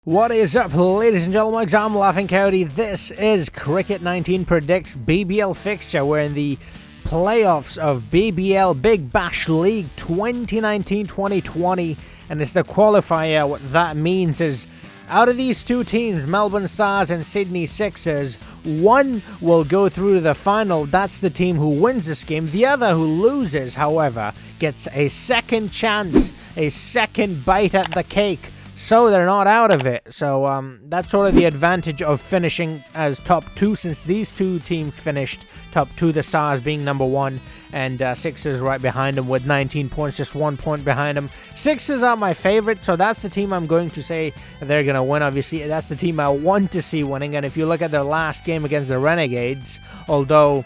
What is up, ladies and gentlemen? I'm Laughing Coyote. This is Cricket 19 Predicts BBL fixture. We're in the playoffs of BBL Big Bash League 2019-2020, and it's the qualifier. What that means is, out of these two teams, Melbourne Stars and Sydney Sixers, one will go through to the final. That's the team who wins this game. The other, who loses, however, gets a second chance, a second bite at the cake. So they're not out of it. So that's sort of the advantage of finishing as top two, since these two teams finished top two, the Stars being number one and Sixers right behind them with 19 points, just 1 point behind them. Sixers are my favorite, so that's the team I'm going to say they're going to win. Obviously, that's the team I want to see winning. And if you look at their last game against the Renegades, although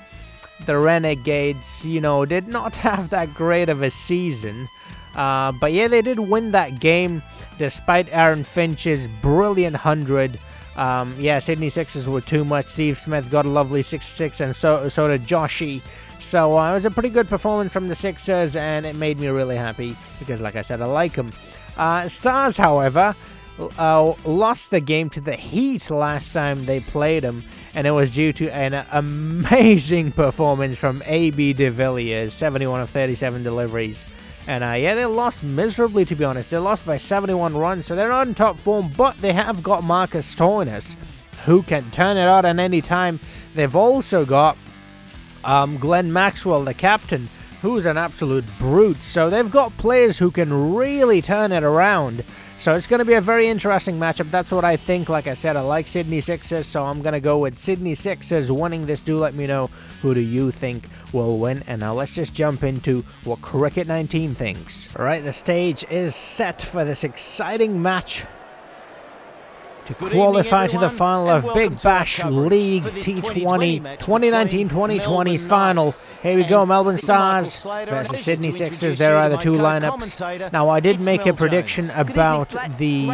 the Renegades, did not have that great of a season, but yeah, they did win that game despite Aaron Finch's brilliant 100. Yeah, Sydney Sixers were too much. Steve Smith got a lovely 66, and so did Joshi. So it was a pretty good performance from the Sixers, and it made me really happy because, like I said, I like them. Stars, however, lost the game to the Heat last time they played them, and it was due to an amazing performance from A.B. de Villiers, 71 of 37 deliveries. And yeah, they lost miserably, to be honest. They lost by 71 runs, so they're not in top form, but they have got Marcus Stoinis, who can turn it out at any time. They've also got Glenn Maxwell, the captain, who's an absolute brute. So they've got players who can really turn it around. So it's going to be a very interesting matchup. That's what I think. Like I said, I like Sydney Sixers, so I'm going to go with Sydney Sixers winning this. Do let me know, who do you think will win? And now let's just jump into what Cricket 19 thinks. Alright, the stage is set for this exciting match to qualify to the final of Big Bash League T20 2019-2020's final. Here we go, Melbourne Stars versus Sydney Sixers. There are the two lineups. Now, I did make a prediction about the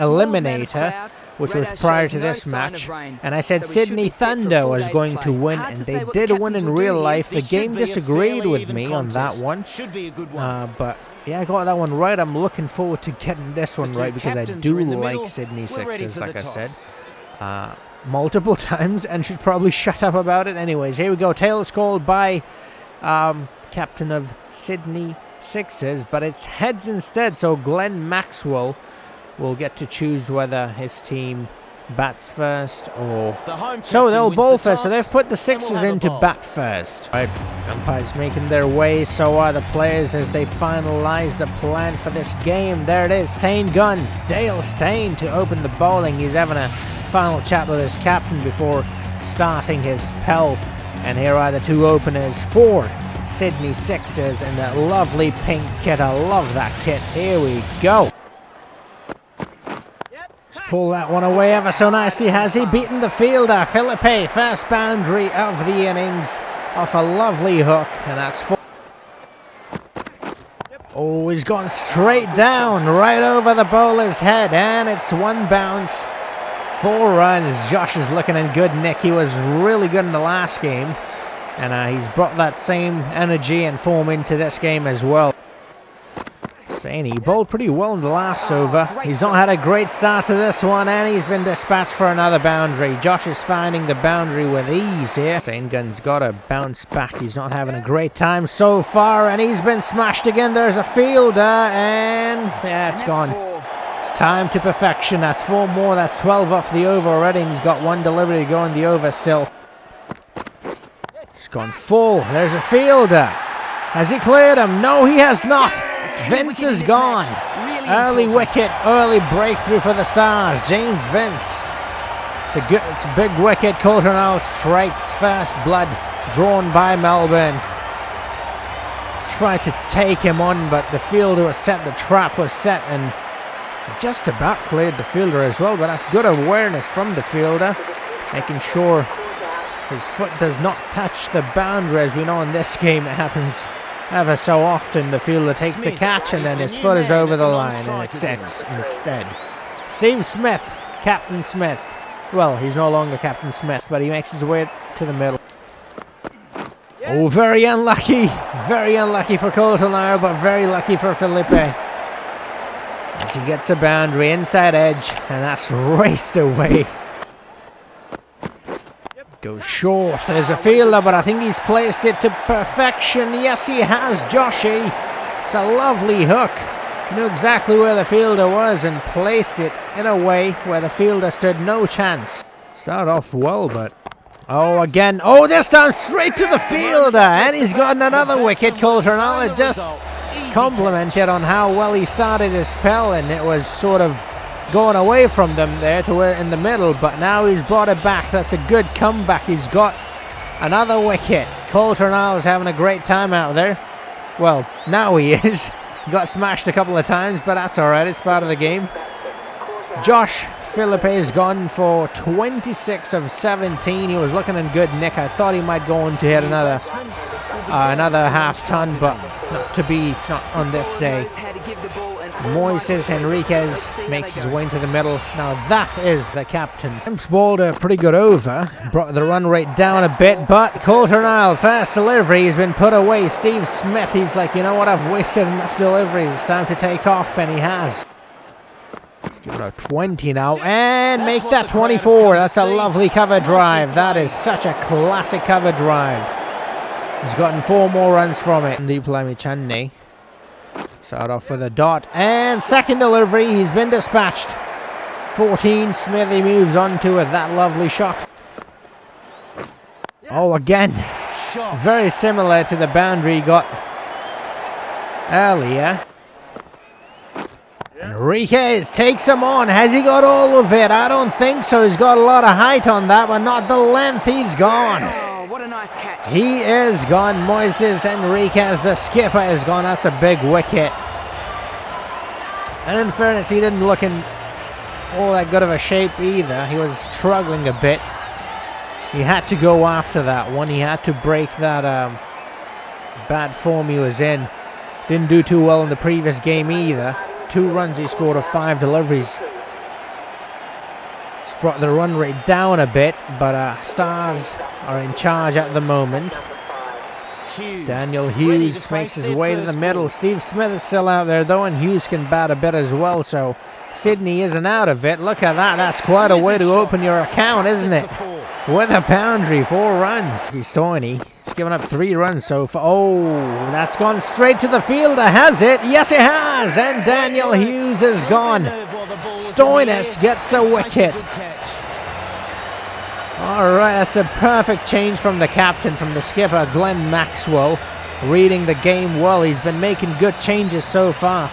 eliminator, which was prior to this match, and I said Sydney Thunder was going to win, and they did win in real life. The game disagreed with me on that one, but yeah, I got that one right. I'm looking forward to getting this one right because I do like Sydney Sixers, like I said, multiple times, and should probably shut up about it. Anyways, here we go. Tail is called by captain of Sydney Sixers, but it's heads instead, so Glenn Maxwell will get to choose whether his team bats first or... So they'll bowl first, so they've put the Sixers in to bat first. Right, umpires making their way, so are the players as they finalize the plan for this game. There it is, Stain gun, Dale Stain to open the bowling. He's having a final chat with his captain before starting his spell. And here are the two openers for Sydney Sixers in that lovely pink kit. I love that kit. Here we go. Pull that one away ever so nicely. Has he beaten the fielder? Philippe, first boundary of the innings off a lovely hook, and that's four. Oh, he's gone straight down, right over the bowler's head, and it's one bounce, 4 runs. Josh is looking in good nick. He was really good in the last game, and he's brought that same energy and form into this game as well. He bowled pretty well in the last over. He's not had a great start to this one, and he's been dispatched for another boundary. Josh is finding the boundary with ease here. Stain gun's got to bounce back. He's not having a great time so far, and he's been smashed again. There's a fielder, and yeah, it's gone. It's time to perfection. That's 4 more. That's 12 off the over already, and he's got 1 delivery to go in the over still. It's gone full. There's a fielder. Has he cleared him? No, he has not. Vince is gone. Early wicket, early breakthrough for the Stars. James Vince. It's a big wicket. Coulter now strikes. First blood drawn by Melbourne. Tried to take him on, but the fielder was set. The trap was set, and just about cleared the fielder as well. But that's good awareness from the fielder, making sure his foot does not touch the boundary. As we know in this game, it happens ever so often. The fielder takes the catch, and then his foot is over the line, and it's 6 instead. Steve Smith, Captain Smith. Well, he's no longer Captain Smith, but he makes his way to the middle. Oh, very unlucky for Coulter now, but very lucky for Philippe. As he gets a boundary, inside edge, and that's raced away. Goes short. There's a fielder, but I think he's placed it to perfection. Yes, he has, Joshy. It's a lovely hook. He knew exactly where the fielder was and placed it in a way where the fielder stood no chance. Started off well, but... Oh, again. Oh, this time straight to the fielder. And he's gotten another wicket. Coulter just complimented on how well he started his spell, and it was sort of going away from them there to where in the middle, but now he's brought it back. That's a good comeback. He's got another wicket. Coulter is having a great time out there. Well, now he is. He got smashed a couple of times, but that's alright. It's part of the game. Josh Philippe has gone for 26 of 17. He was looking in good nick. I thought he might go on to hit another half ton, but not on this day. Moises Henriquez makes his way into the middle. Now that is the captain. Kemp's bowled a pretty good over. Brought the run rate down a bit, but Coulter, fast delivery has been put away. Steve Smith, he's like, you know what, I've wasted enough deliveries. It's time to take off, and he has. Let's give it a 20 now, and make that 24. That's a lovely cover drive. That is such a classic cover drive. He's gotten 4 more runs from it. Deep Lamichandni. Start off with a dot, and second delivery, he's been dispatched. 14, Smithy moves on to it. That lovely shot. Oh, again. Very similar to the boundary he got earlier. Enriquez takes him on. Has he got all of it? I don't think so. He's got a lot of height on that, but not the length. He's gone. Oh, what a nice catch. He is gone. Moises Enriquez, the skipper, is gone. That's a big wicket. And in fairness, he didn't look in all that good of a shape either. He was struggling a bit. He had to go after that one. He had to break that bad form he was in. Didn't do too well in the previous game either. 2 runs he scored of 5 deliveries. It's brought the run rate down a bit, but Stars are in charge at the moment. Daniel Hughes makes his way to the middle. Steve Smith is still out there though, and Hughes can bat a bit as well, so Sydney isn't out of it. Look at that. That's quite a way to open your account, isn't it? With a boundary, 4 runs. He's 20. He's given up 3 runs so far. Oh, that's gone straight to the fielder. Has it? Yes, it has. And Daniel Hughes is gone. Stoinis gets a wicket. All right, that's a perfect change from the captain, from the skipper, Glenn Maxwell. Reading the game well. He's been making good changes so far.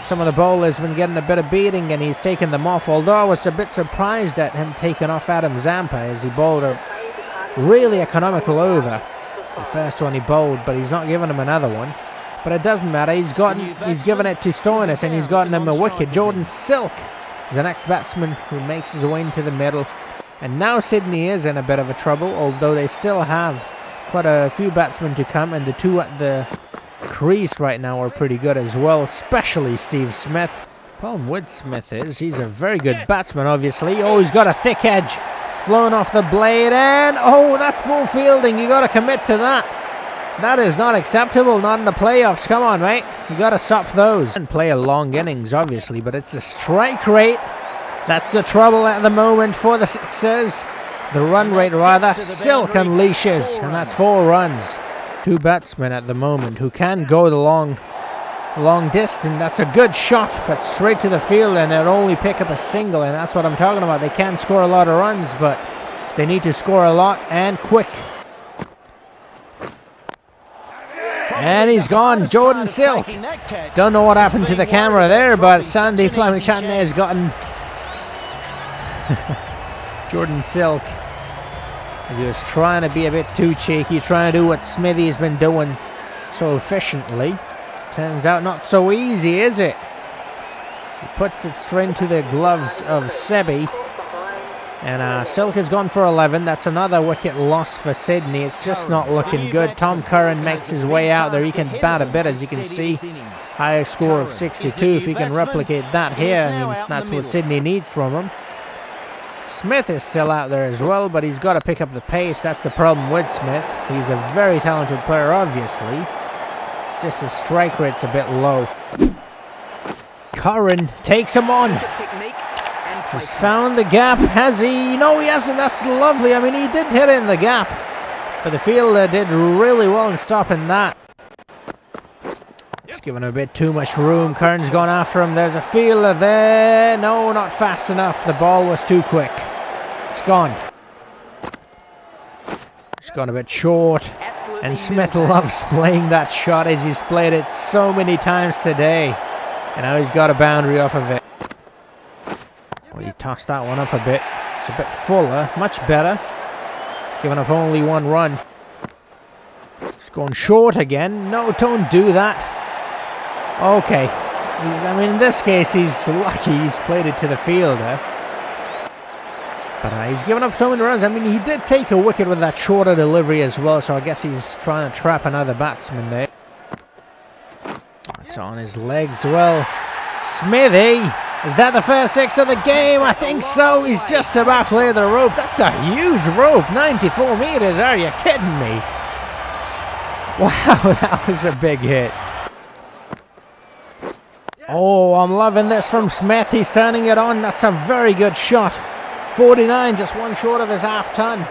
Some of the bowlers have been getting a bit of beating, and he's taken them off, although I was a bit surprised at him taking off Adam Zampa as he bowled a really economical over. The first one he bowled, but he's not given him another one. But it doesn't matter. He's given it to Stoinis, and he's gotten him a wicket. Jordan Silk is the next batsman who makes his way into the middle. And now Sydney is in a bit of a trouble, although they still have quite a few batsmen to come, and the 2 at the crease right now are pretty good as well, especially Steve Smith. Problem with Smith is he's a very good batsman, obviously. Oh, he's got a thick edge. It's flown off the blade, and oh, that's poor fielding. You got to commit to that. That is not acceptable, not in the playoffs. Come on, mate. You got to stop those. And play a long innings, obviously, but it's the strike rate. That's the trouble at the moment for the Sixers. The run rate, rather. Silk unleashes, and that's 4 runs. 2 batsmen at the moment who can go the long distance. That's a good shot, but straight to the field, and they'll only pick up a single, and that's what I'm talking about. They can score a lot of runs, but they need to score a lot and quick. And he's gone, Jordan Silk. Don't know what happened to the camera there, but Sandy Lamichandni has gotten Jordan Silk, as he was trying to be a bit too cheeky, trying to do what Smithy has been doing so efficiently. Turns out not so easy, is it? He puts it straight into the gloves of Sebi. And Silk has gone for 11. That's another wicket loss for Sydney. It's just not looking good. Tom Curran makes his way out there. He can bat a bit, as you can see. Higher score of 62. If he can replicate that here, I mean, that's what Sydney needs from him. Smith is still out there as well, but he's got to pick up the pace. That's the problem with Smith. He's a very talented player, obviously. It's just the strike rate's a bit low. Curran takes him on. He's found the gap, has he? No, he hasn't. That's lovely. I mean, he did hit it in the gap, but the fielder did really well in stopping that. He's given him a bit too much room. Curran's gone after him. There's a fielder there. No, not fast enough. The ball was too quick. It's gone. It's gone a bit short. And Smith loves playing that shot as he's played it so many times today. And now he's got a boundary off of it. Well, he tossed that one up a bit. It's a bit fuller. Much better. He's given up only 1 run. It's going short again. No, don't do that. Okay. I mean, in this case, he's lucky he's played it to the fielder. But he's given up so many runs. I mean, he did take a wicket with that shorter delivery as well, so I guess he's trying to trap another batsman there. It's on his legs. Well, Smithy, is that the first 6 of the game? I think so. He's just about clear the rope. That's a huge rope. 94 meters. Are you kidding me? Wow, that was a big hit. Oh, I'm loving this from Smith. He's turning it on. That's a very good shot. 49, just 1 short of his half ton.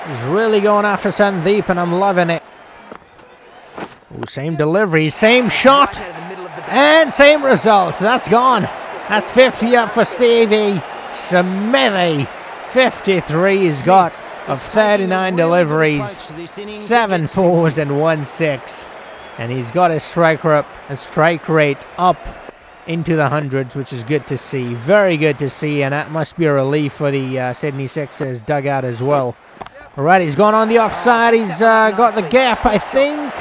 He's really going after Sandeep, and I'm loving it. Ooh, same delivery, same shot, and same result. That's gone. That's 50 up for Stevie. Smithy, 53 he's got of 39 deliveries, 7 fours and 1 6. And he's got his strike rate up into the hundreds, which is good to see. Very good to see, and that must be a relief for the Sydney Sixers dugout as well. Alright, he's gone on the offside. He's got the gap, I think.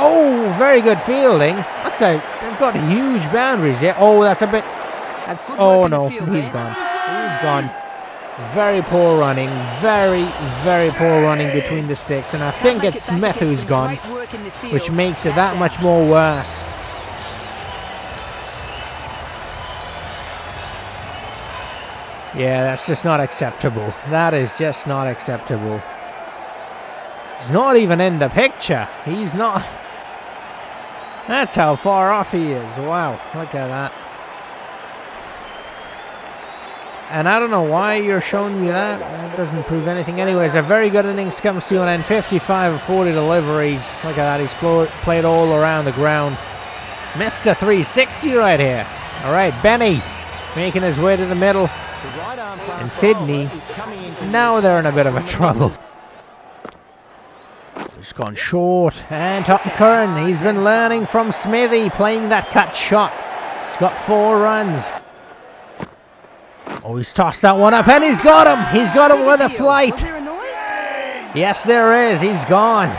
Oh, very good fielding. They've got huge boundaries here. Oh, that's a bit... Oh, no, he's gone. He's gone. Very poor running. Very, very poor running between the sticks. And I think it's Smith who's gone, which makes it that much more worse. Yeah, that's just not acceptable. That is just not acceptable. He's not even in the picture. He's not. That's how far off he is. Wow, look at that. And I don't know why you're showing me that. That doesn't prove anything. Anyways, a very good innings comes to an end. 55 of 40 deliveries. Look at that. He's played all around the ground. Mr. 360 right here. All right, Benny making his way to the middle. And Sydney, now they're in a bit of a trouble. He's gone short. And Tom Curran, he's been learning from Smithy, playing that cut shot. He's got 4 runs. Oh, he's tossed that one up, and he's got him. He's got him with a flight. Was there a noise? Yes, there is. He's gone.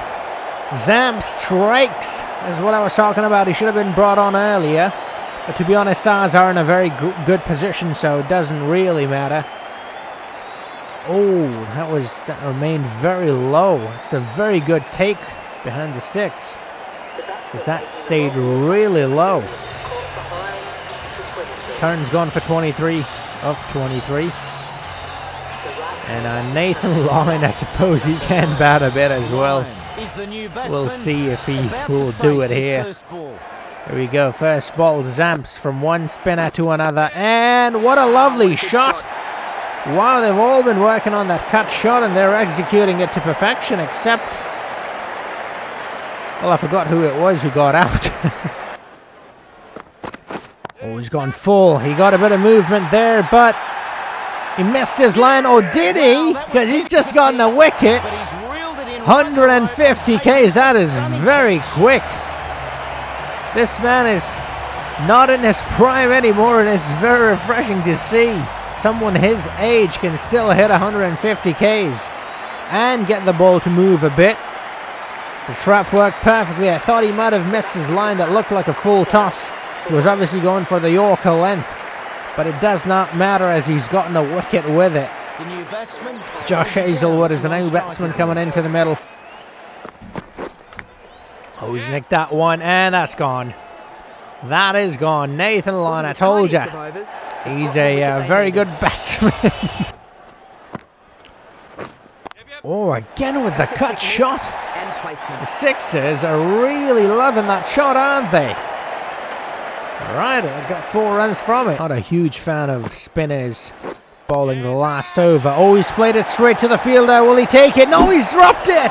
Zamp strikes is what I was talking about. He should have been brought on earlier. But to be honest, Stars are in a very good position, so it doesn't really matter. Oh, that remained very low. It's a very good take behind the sticks, because that stayed really low. Curran's gone for 23 of 23. And Nathan Lyon, I suppose he can bat a bit as well. We'll see if he will do it here. Here we go. First ball, Zamps from one spinner to another. And what a lovely shot. Wow, they've all been working on that cut shot, and they're executing it to perfection, except... well, I forgot who it was who got out. Oh, he's gone full. He got a bit of movement there, but he missed his line. Oh, did he? Because he's just gotten a wicket. 150 Ks. That is very quick. This man is not in his prime anymore, and it's very refreshing to see someone his age can still hit 150 Ks and get the ball to move a bit. The trap worked perfectly. I thought he might have missed his line that looked like a full toss. He was obviously going for the Yorker length, but it does not matter as he's gotten a wicket with it. Josh Hazlewood is the new batsman coming into the middle. Oh, he's nicked that one, and that's gone. That is gone. Nathan Lyon, I told you. He's a very good batsman. Oh, again with the cut shot. The Sixers are really loving that shot, aren't they? Alright, I got 4 runs from it. Not a huge fan of spinners bowling the last over. Oh, he's played it straight to the fielder. Will he take it? No, he's dropped it!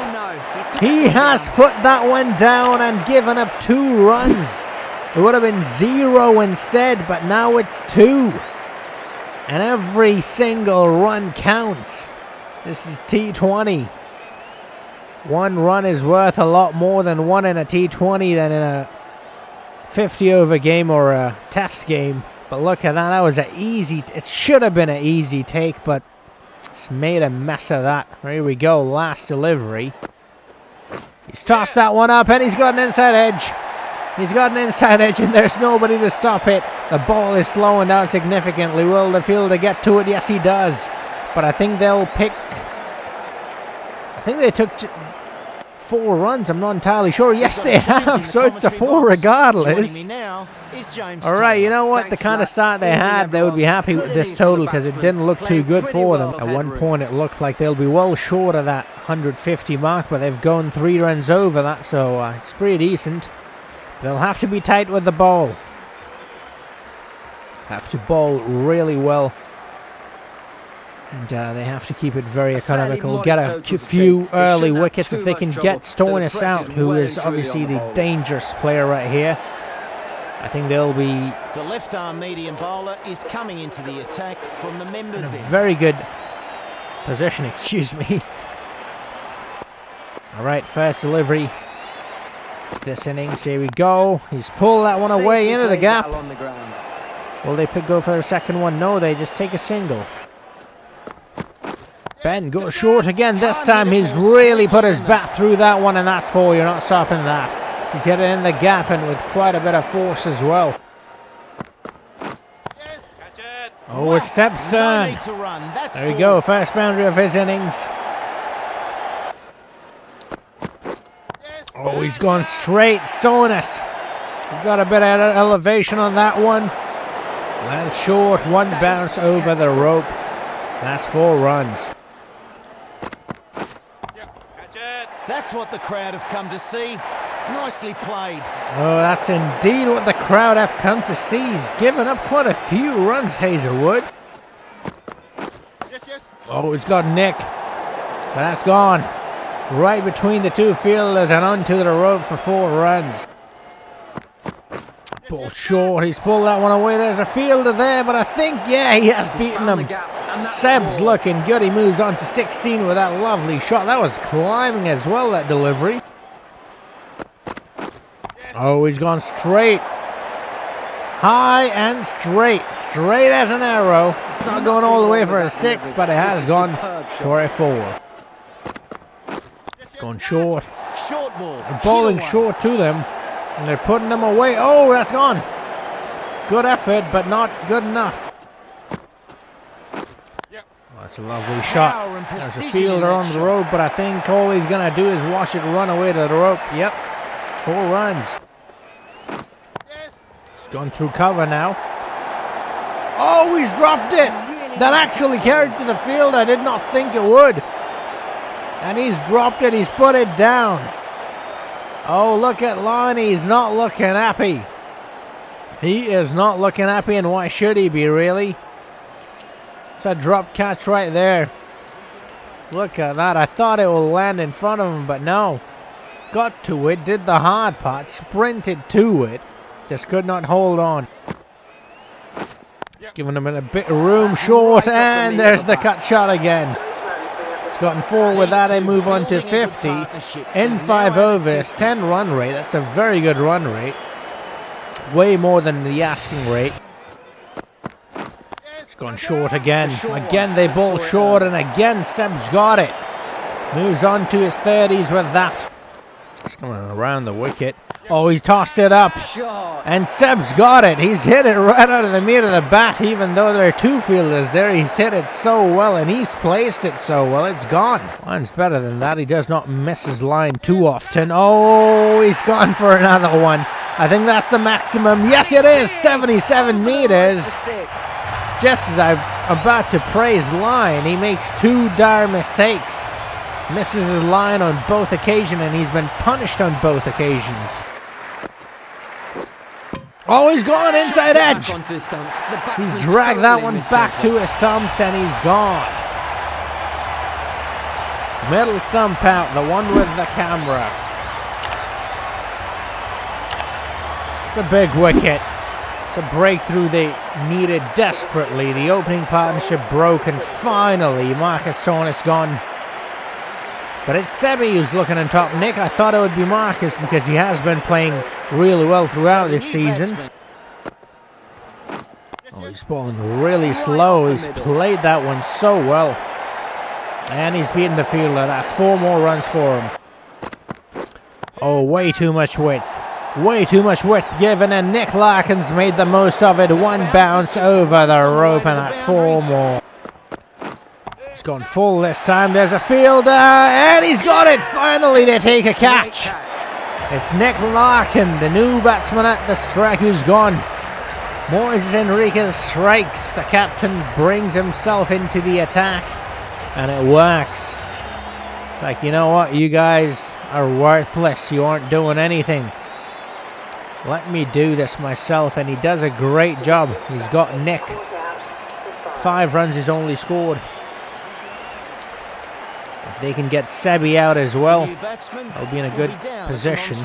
He has put that one down and given up 2 runs. It would have been 0 instead, but now it's 2. And every single run counts. This is T20. 1 run is worth a lot more than 1 in a T20 than in a 50-over game or a test game. But look at that. That was an easy... It should have been an easy take, but it's made a mess of that. Here we go. Last delivery. He's tossed that one up, and he's got an inside edge. He's got an inside edge, and there's nobody to stop it. The ball is slowing down significantly. Will the fielder get to it? Yes, he does. But I think they'll pick... I think they took 4 runs. I'm not entirely sure. Yes, they have. So it's a 4 regardless. Alright, you know what? The kind of start they had, they would be happy with this total because it didn't look too good for them. At one point, it looked like they'll be well short of that 150 mark, but they've gone 3 runs over that, so it's pretty decent. They'll have to be tight with the ball. Have to bowl really well. And they have to keep it very economical. Get a few early wickets if they can get Stoinis out, who is obviously the dangerous player right here. I think they'll be... The left-arm medium bowler is coming into the attack from the members. In a very good position, excuse me. All right, first delivery. This innings, here we go. He's pulled that one away into the gap. Will they go for the second one? No, they just take a single. Ben goes short again. This time he's really put his bat through that one, and that's 4. You're not stopping that. He's hit it in the gap and with quite a bit of force as well. Oh, it's Seb's turn. There we go, first boundary of his innings. Oh, he's gone straight. Stoinis. He got a bit of elevation on that one. Land short, 1 bounce over the rope. That's 4 runs. That's what the crowd have come to see. Nicely played. Oh, that's indeed what the crowd have come to see. He's given up quite a few runs, Hazelwood. Yes. Oh, he's got Nick. But that's gone. Right between the 2 fielders and onto the rope for 4 runs. Ball short. He's pulled that one away. There's a fielder there, but I think, yeah, he has beaten him. Seb's looking good. He moves on to 16 with that lovely shot. That was climbing as well, that delivery. Oh, he's gone straight. High and straight. Straight as an arrow. Not going all the way for a 6, but it has gone for a 4. Gone short. Short ball. They're bowling short to them. And they're putting them away. Oh, that's gone. Good effort, but not good enough. That's a lovely shot. There's a fielder on the rope, but I think all he's going to do is watch it run away to the rope. Yep. 4 runs. It's gone through cover now. Oh, he's dropped it. That actually carried to the field. I did not think it would. And he's dropped it. He's put it down. Oh, look at Lonnie. He's not looking happy. He is not looking happy, and why should he be, really? It's a drop catch right there. Look at that. I thought it would land in front of him, but no. Got to it, did the hard part, sprinted to it. Just could not hold on. Giving him a bit of room, short, and there's the cut shot again. He's gotten 4 with that. They move on to 50. In 5 overs, 10 run rate. That's a very good run rate. Way more than the asking rate. Gone short again. Again they bowl short, and again Seb's got it. Moves on to his 30s with that. He's coming around the wicket. Oh, he's tossed it up. And Seb's got it. He's hit it right out of the meat of the bat, even though there are 2 fielders there. He's hit it so well, and he's placed it so well. It's gone. Line's better than that. He does not miss his line too often. Oh, he's gone for another one. I think that's the maximum. Yes, it is. 77 meters. Just as I'm about to praise line, he makes 2 dire mistakes. Misses his line on both occasions, and he's been punished on both occasions. Oh, he's gone inside edge. He's dragged that one back to his stumps and he's gone. Middle stump out, the one with the camera. It's a big wicket. It's a breakthrough they needed desperately. The opening partnership broke and finally Marcus Stoinis gone. But it's Sebi who's looking on top. Nick, I thought it would be Marcus because he has been playing really well throughout this season. Oh, he's bowling really slow. He's played that one so well. And he's beaten the fielder. That's 4 more runs for him. Oh, way too much width. Way too much width given, and Nick Larkin's made the most of it. One bounce over the rope, and that's 4 more. He's gone full this time. There's a fielder, and he's got it finally to take a catch. It's Nick Larkin, the new batsman at the strike, who's gone. Moises Enriquez strikes. The captain brings himself into the attack, and it works. It's like, you know what? You guys are worthless. You aren't doing anything. Let me do this myself, and he does a great job. He's got Nick. 5 runs he's only scored. If they can get Sebi out as well, they'll be in a good position.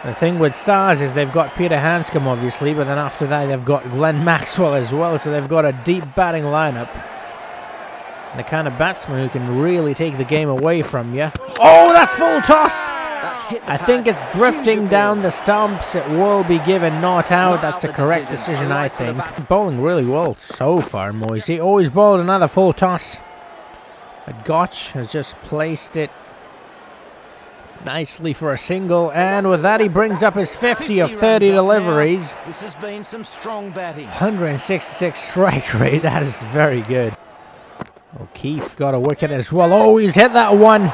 The thing with Stars is they've got Peter Hanscom, obviously, but then after that they've got Glenn Maxwell as well, so they've got a deep batting lineup. And the kind of batsman who can really take the game away from you. Oh, that's full toss! I think it's drifting down the stumps. It will be given not out. That's a correct decision, I think. Bowling really well so far, Moisey. Oh, he's bowled another full toss. But Gotch has just placed it nicely for a single, and with that he brings up his 50 of 30 deliveries. This has been some strong batting. 166 strike rate. That is very good. O'Keefe got a wicket as well. Oh, he's hit that one.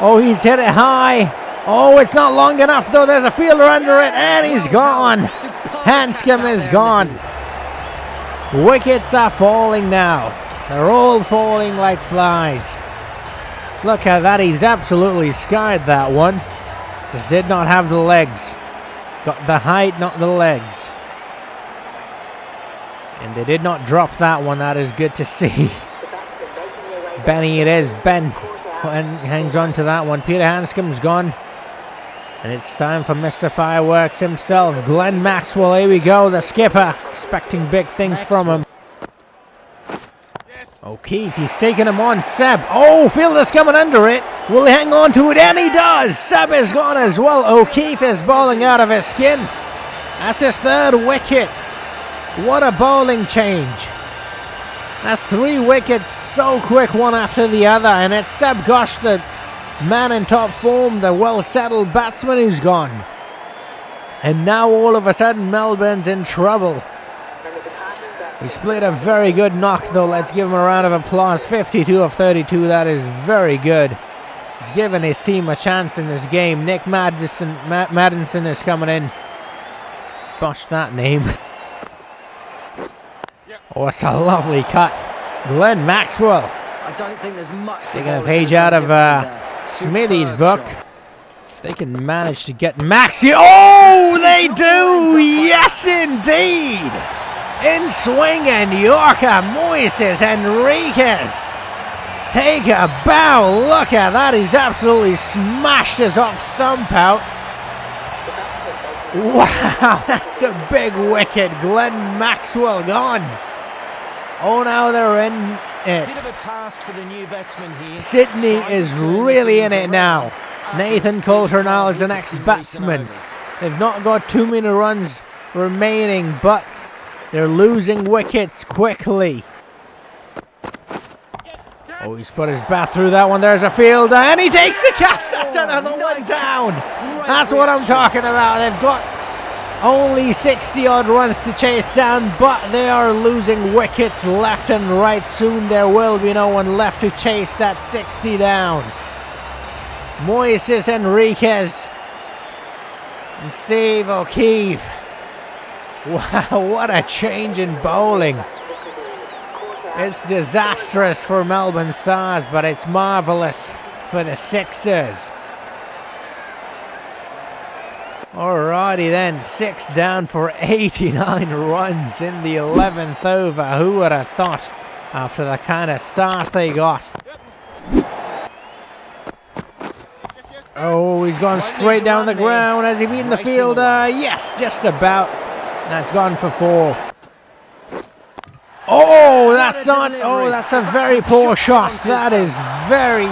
Oh, he's hit it high. Oh, it's not long enough, though. There's a fielder under it, and he's gone. Hanscom is gone. Wickets are falling now. They're all falling like flies. Look at that. He's absolutely skied that one. Just did not have the legs. Got the height, not the legs. And they did not drop that one. That is good to see. Benny it is. Ben and hangs on to that one. Peter Hanscom's gone. And it's time for Mr. Fireworks himself. Glenn Maxwell, here we go. The skipper, expecting big things from him. O'Keefe, he's taking him on. Seb. Oh, fielder's coming under it. Will he hang on to it? And he does. Seb is gone as well. O'Keefe is bowling out of his skin. That's his 3rd wicket. What a bowling change. That's 3 wickets so quick, one after the other, and it's Seb Ghosh, the man in top form, the well-settled batsman, who's gone. And now all of a sudden Melbourne's in trouble. He's played a very good knock, though. Let's give him a round of applause. 52 of 32, that is very good. He's given his team a chance in this game. Nick Maddinson is coming in. Botched that name. Oh, it's a lovely cut. Glenn Maxwell. I don't think there's much. Taking a page out of Smithy's book. If they can manage to get Maxi. Oh, they do! Yes, indeed! In swing and Yorker, Moises Enriquez. Take a bow. Look at that. He's absolutely smashed his off stump out. Wow, that's a big wicket. Glenn Maxwell gone. Oh, now they're in it. Bit of a task for the new batsman here. Sydney is really in it now. Nathan Coulter now is the next batsman. They've not got too many runs remaining, but they're losing wickets quickly. Oh, he's put his bat through that one. There's a fielder, and he takes the catch. That's another one down. That's what I'm talking about. They've got only 60-odd runs to chase down, but they are losing wickets left and right. Soon there will be no one left to chase that 60 down. Moises Enriquez and Steve O'Keefe. Wow, what a change in bowling. It's disastrous for Melbourne Stars, but it's marvellous for the Sixers. Alrighty then, 6 down for 89 runs in the 11th over. Who would have thought after the kind of start they got? Oh, he's gone straight down the ground. Has he beaten the fielder? Yes, just about. That's gone for 4. Oh, that's not. Oh, that's a very poor shot. That is very,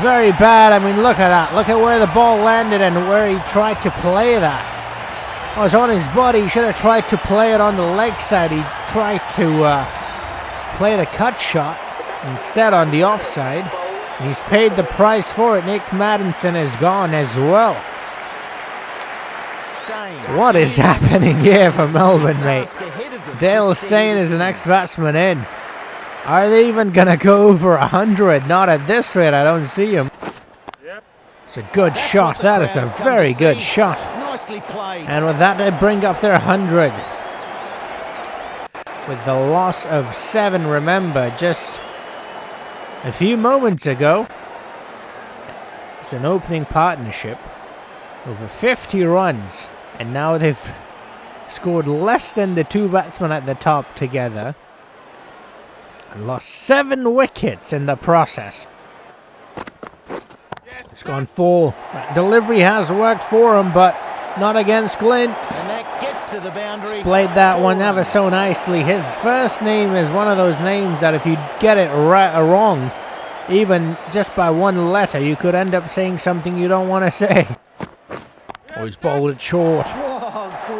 very bad. I mean, look at that. Look at where the ball landed and where he tried to play that. It was on his body. He should have tried to play it on the leg side. He tried to play the cut shot instead on the offside. He's paid the price for it. Nick Maddinson is gone as well. What is happening here for Melbourne, mate? Dale Steyn is the next batsman in. Are they even going to go over 100? Not at this rate, I don't see him. It's a good shot. That is a very good shot. And with that, they bring up their 100. With the loss of 7, remember, just a few moments ago, it's an opening partnership, over 50 runs, and now they've scored less than the 2 batsmen at the top together, and lost 7 wickets in the process. It's gone full. That delivery has worked for him, but not against Clint. And that gets to the boundary. He's played that one ever so nicely. His first name is one of those names that if you get it wrong, even just by 1 letter, you could end up saying something you don't want to say. Oh, he's bowled it short.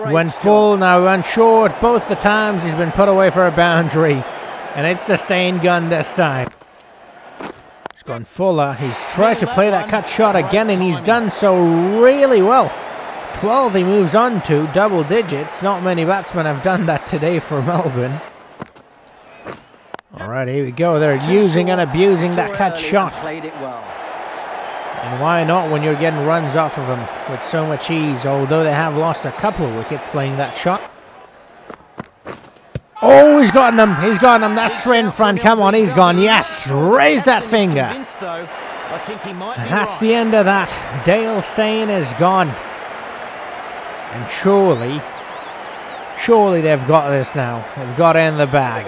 Went full, now went short. Both the times he's been put away for a boundary. And it's a Steyn gun this time. He's gone fuller. He's tried to play that cut shot again, and he's done so really well. 12 he moves on to, double digits. Not many batsmen have done that today for Melbourne. Alright, here we go. They're using and abusing that cut shot. And why not when you're getting runs off of them with so much ease, although they have lost a couple of wickets playing that shot. Oh, he's gotten him. He's gotten him. That's straight in front. Come on, he's gone. Yes, raise that finger. And that's the end of that. Dale Steyn is gone. And surely they've got this now. They've got it in the bag.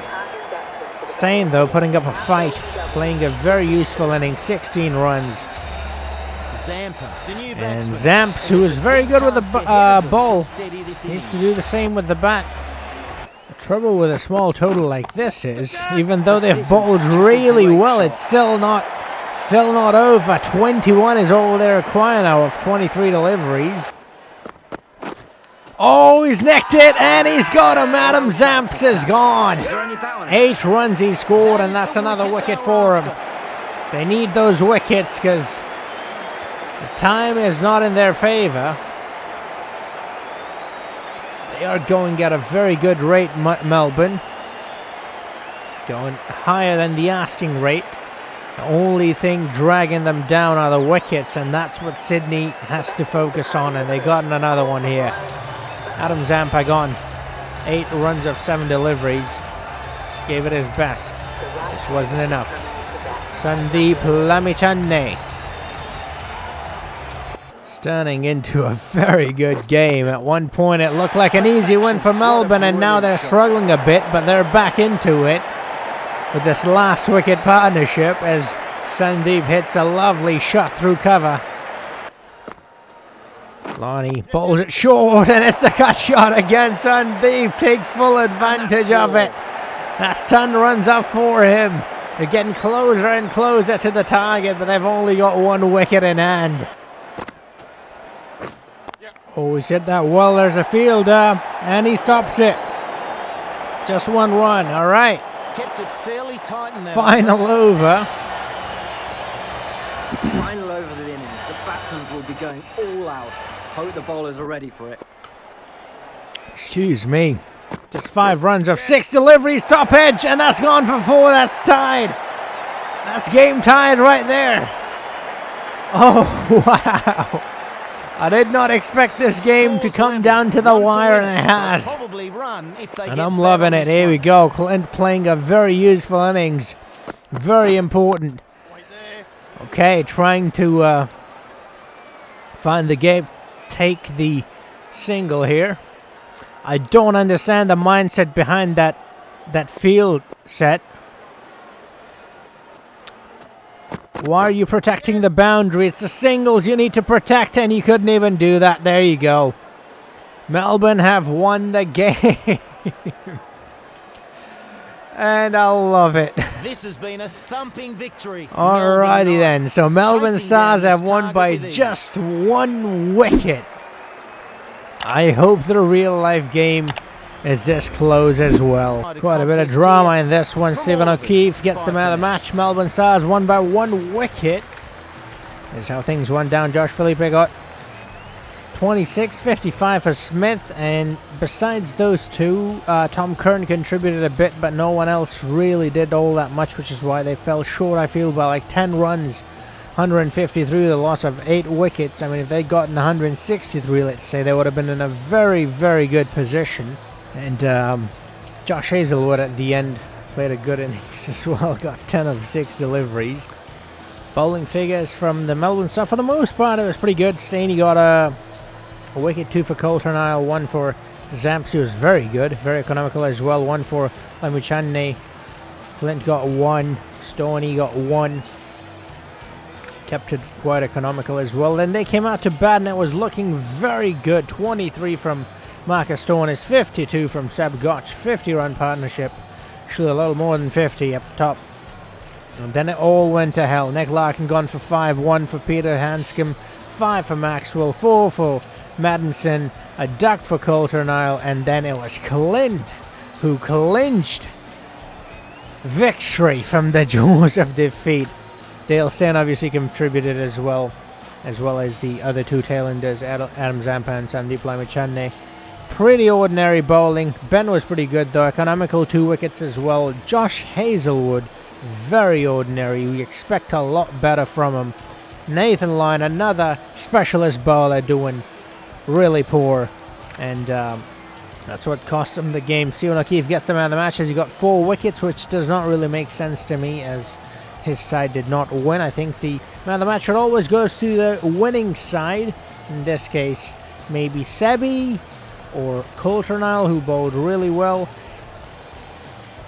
Steyn, though, putting up a fight, playing a very useful inning, 16 runs. And Zamps, who is very good with the ball, needs to do the same with the bat. The trouble with a small total like this is, even though they've bowled really well, it's still not over. 21 is all they require now of 23 deliveries. Oh, he's necked it, and he's got him. Adam Zamps is gone. 8 runs he scored, and that's another wicket for him. They need those wickets because the time is not in their favour. They are going at a very good rate, Melbourne. Going higher than the asking rate. The only thing dragging them down are the wickets, and that's what Sydney has to focus on, and they got another one here. Adam Zampa gone. 8 runs of 7 deliveries. Just gave it his best. Just wasn't enough. Sandeep Lamichandane. Turning into a very good game. At one point it looked like an easy win for Melbourne, and now they're struggling a bit, but they're back into it with this last wicket partnership as Sandeep hits a lovely shot through cover. Lonnie bowls it short, and it's the cut shot again. Sandeep takes full advantage of it. That's 10 runs up for him. They're getting closer and closer to the target, but they've only got 1 wicket in hand. Oh, he's hit that well. There's a fielder, and he stops it. Just 1 run. All right. Kept it fairly tight in there. Final over. Final over the innings. The batsmen will be going all out. Hope the bowlers are ready for it. Excuse me. Just 5 runs of 6 deliveries, top edge, and that's gone for 4. That's tied. That's game tied right there. Oh, wow. I did not expect this game to come down to the wire, and it has. And I'm loving it. Here we go. Clint playing a very useful innings. Very important. Okay, trying to find the gap, take the single here. I don't understand the mindset behind that field set. Why are you protecting the boundary? It's the singles you need to protect, and you couldn't even do that. There you go. Melbourne have won the game. And I love it. This has been a thumping victory. Alrighty then. So Melbourne Stars have won by just 1 wicket. I hope the real life game is this close as well. Quite a bit of drama in this one. Stephen O'Keefe gets the man of the match. Melbourne Stars won by 1 wicket. This is how things went down. Josh Philippe got 26, 55 for Smith, and besides those two, Tom Curran contributed a bit, but no one else really did all that much, which is why they fell short, I feel, by like 10 runs, 153, the loss of 8 wickets. I mean, if they'd gotten 163, let's say, they would have been in a very, very good position. And Josh Hazlewood at the end played a good innings as well, got 10 of 6 deliveries. Bowling figures from the Melbourne Stars, for the most part, it was pretty good. Staney got a wicket, 2 for Coulter-Nile, 1 for Zamps. He was very good, very economical as well. 1 for Lamuchane. Clint got 1. Stoney got 1. Kept it quite economical as well. Then they came out to bat and it was looking very good. 23 from Marcus Stoinis, 52 from Seb Gotch. 50-run partnership. Actually a little more than 50 up top. And then it all went to hell. Nick Larkin gone for 5. 1 for Peter Hanscom. 5 for Maxwell. 4 for Maddinson, a duck for Coulter-Nile, and then it was Clint who clinched victory from the jaws of defeat. Dale Steyn obviously contributed as well as the other 2 tailenders, Adam Zampa and Sandeep Lamichhane. Pretty ordinary bowling. Ben was pretty good though, economical 2 wickets as well. Josh Hazlewood, very ordinary. We expect a lot better from him. Nathan Lyon, another specialist bowler, doing really poor, and that's what cost him the game. Stephen O'Keefe gets the man of the match as he got 4 wickets, which does not really make sense to me as his side did not win. I think the man of the match always goes to the winning side. In this case, maybe Sebi or Coulter-Nile, who bowled really well.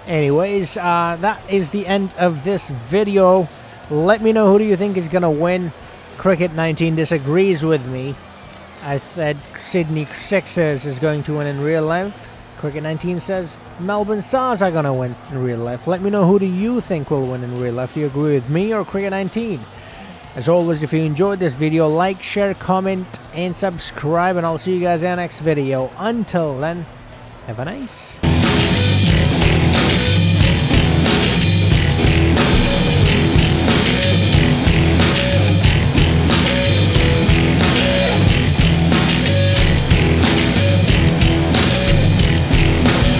Anyways, that is the end of this video. Let me know who do you think is going to win. Cricket 19 disagrees with me. I said Sydney Sixers is going to win in real life. Cricket 19 says Melbourne Stars are going to win in real life. Let me know who do you think will win in real life. Do you agree with me or Cricket 19? As always, if you enjoyed this video, like, share, comment, and subscribe. And I'll see you guys in the next video. Until then, have a nice